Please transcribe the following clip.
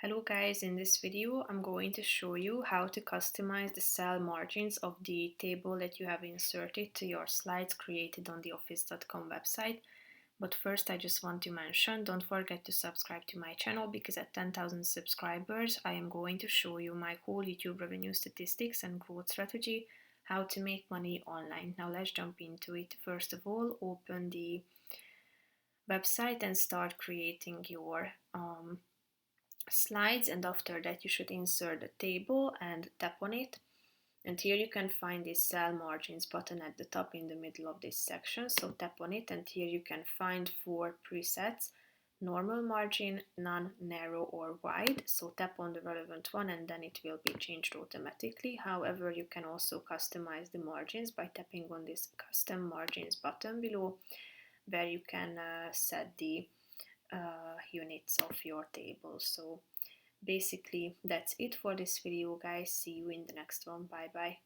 Hello guys, in this video I'm going to show you how to customize the cell margins of the table that you have inserted to your slides created on the office.com website. But first I just want to mention, don't forget to subscribe to my channel because at 10,000 subscribers I am going to show you my whole YouTube revenue statistics and growth strategy, how to make money online. Now let's jump into it. First of all, open the website and start creating your slides, and after that you should insert the table and tap on it, and here you can find this cell margins button at the top in the middle of this section. So tap on it and here you can find 4 presets: normal margin, none, narrow or wide. So tap on the relevant one and then it will be changed automatically. However, you can also customize the margins by tapping on this custom margins button below, where you can set the units of your table. So basically that's it for this video guys. See you in the next one. Bye bye.